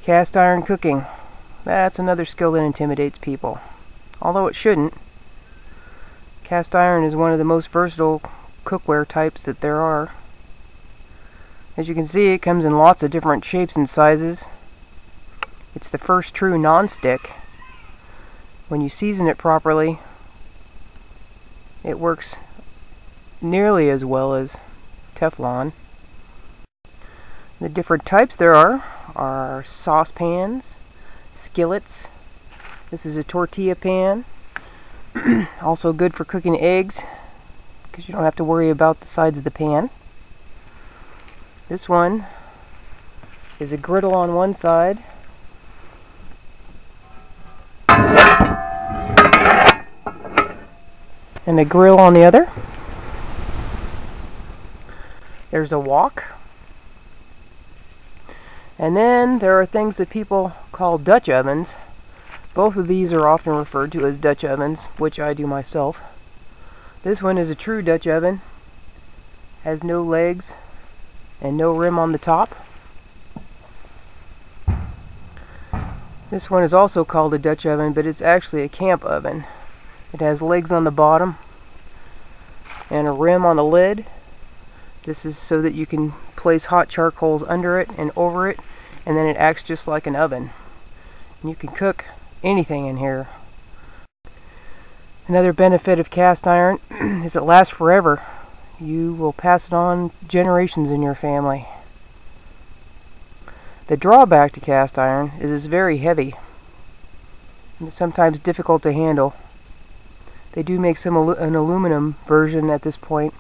Cast iron cooking. That's another skill that intimidates people. Although it shouldn't. Cast iron is one of the most versatile cookware types that there are. As you can see, it comes in lots of different shapes and sizes. It's the first true non-stick. When you season it properly, it works nearly as well as Teflon. The different types there are saucepans, skillets. This is a tortilla pan. Also good for cooking eggs because you don't have to worry about the sides of the pan. This one is a griddle on one side and a grill on the other. There's a wok. And then there are things that people call Dutch ovens. Both of these are often referred to as Dutch ovens, which I do myself. This one is a true Dutch oven. Has no legs and no rim on the top. This one is also called a Dutch oven, but it's actually a camp oven. It has legs on the bottom and a rim on the lid. This is so that you can place hot charcoals under it and over it, and then it acts just like an oven. And you can cook anything in here. Another benefit of cast iron is it lasts forever. You will pass it on generations in your family. The drawback to cast iron is it's very heavy and it's sometimes difficult to handle. They do make an aluminum version at this point,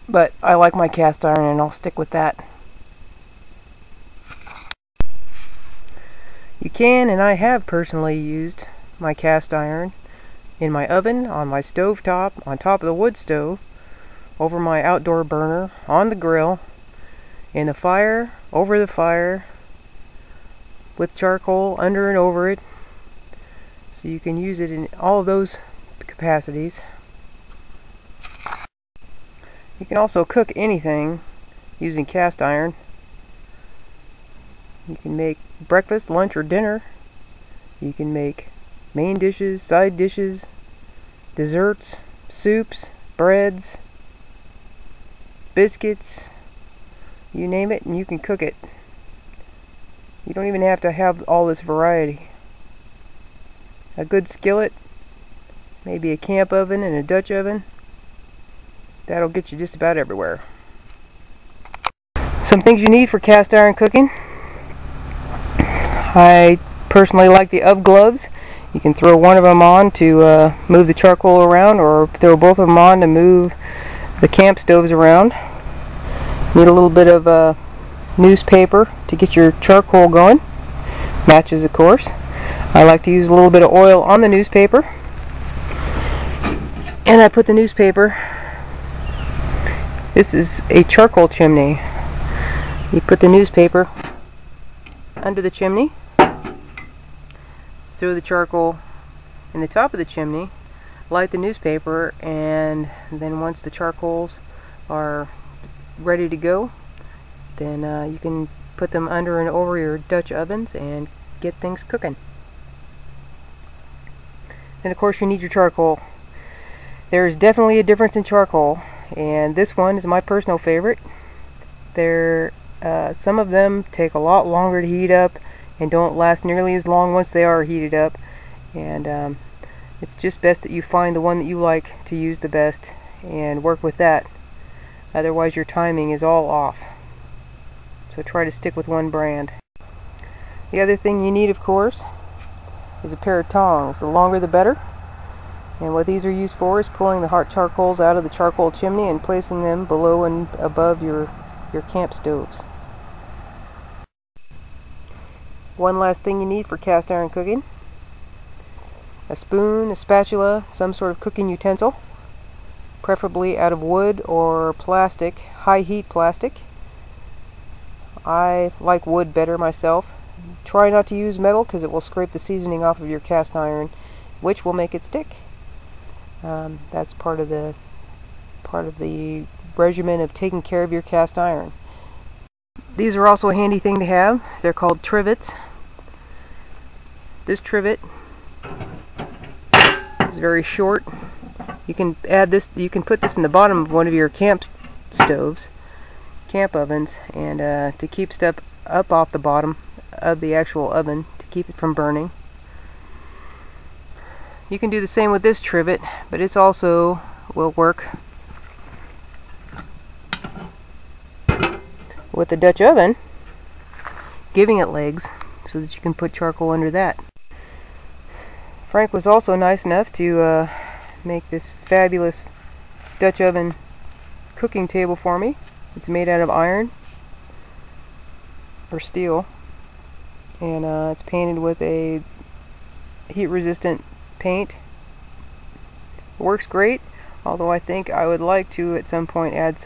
but I like my cast iron and I'll stick with that. You can, and I have personally used my cast iron in my oven, on my stove top, on top of the wood stove, over my outdoor burner, on the grill, in the fire, over the fire, with charcoal under and over it. So you can use it in all of those capacities. You can also cook anything using cast iron. You can make breakfast, lunch, or dinner. You can make main dishes, side dishes, desserts, soups, breads, biscuits, you name it, and you can cook it. You don't even have to have all this variety. A good skillet, maybe a camp oven and a Dutch oven, that'll get you just about everywhere. Some things you need for cast iron cooking. I personally like the UV gloves. You can throw one of them on to move the charcoal around, or throw both of them on to move the camp stoves around. Need a little bit of newspaper to get your charcoal going. Matches, of course. I like to use a little bit of oil on the newspaper. And I put the newspaper, this is a charcoal chimney. You put the newspaper under the chimney, throw the charcoal in the top of the chimney, light the newspaper, and then once the charcoals are ready to go, then you can put them under and over your Dutch ovens and get things cooking. And of course you need your charcoal. There's definitely a difference in charcoal, and this one is my personal favorite. Some of them take a lot longer to heat up and don't last nearly as long once they are heated up, and it's just best that you find the one that you like to use the best and work with that. Otherwise your timing is all off. So try to stick with one brand. The other thing you need, of course, is a pair of tongs. The longer the better. And what these are used for is pulling the hot charcoals out of the charcoal chimney and placing them below and above your camp stoves. One last thing you need for cast iron cooking: a spoon, a spatula, some sort of cooking utensil, preferably out of wood or plastic, high heat plastic. I like wood better myself. Try not to use metal because it will scrape the seasoning off of your cast iron, which will make it stick. That's part of the regimen of taking care of your cast iron. These are also a handy thing to have. They're called trivets. This trivet is very short. You can add this, you can put this in the bottom of one of your camp stoves, camp ovens, and to keep stuff up off the bottom of the actual oven to keep it from burning. You can do the same with this trivet, but it's also will work with the Dutch oven, giving it legs so that you can put charcoal under that. Frank was also nice enough to make this fabulous Dutch oven cooking table for me. It's made out of iron or steel, and it's painted with a heat-resistant paint. It works great, although I think I would like to at some point add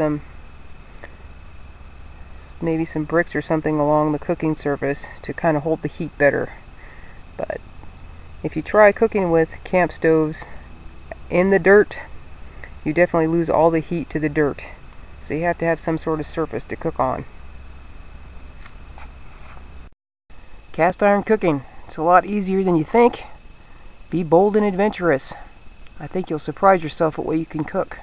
maybe some bricks or something along the cooking surface to kind of hold the heat better. But if you try cooking with camp stoves in the dirt, you definitely lose all the heat to the dirt. So you have to have some sort of surface to cook on. Cast iron cooking. It's a lot easier than you think. Be bold and adventurous. I think you'll surprise yourself at what you can cook.